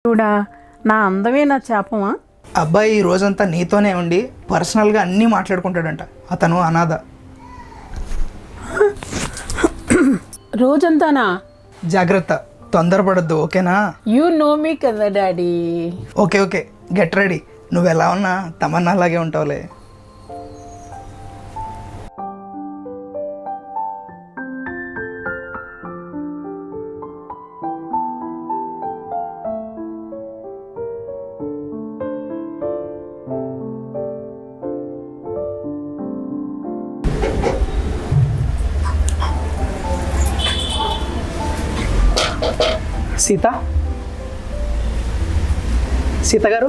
చూడా నా అందమే నా శాపమా? అబ్బాయి ఈ రోజంతా నీతోనే ఉండి పర్సనల్గా అన్నీ మాట్లాడుకుంటాడంట. అతను అనాథ. రోజంతానా? జాగ్రత్త, తొందరపడద్దు, ఓకేనా? యూ నో మీ కదా daddy. Okay okay, get ready. నువ్వు ఎలా ఉన్నా తమన్నా అలాగే ఉంటావులే. సీత, సీత గారు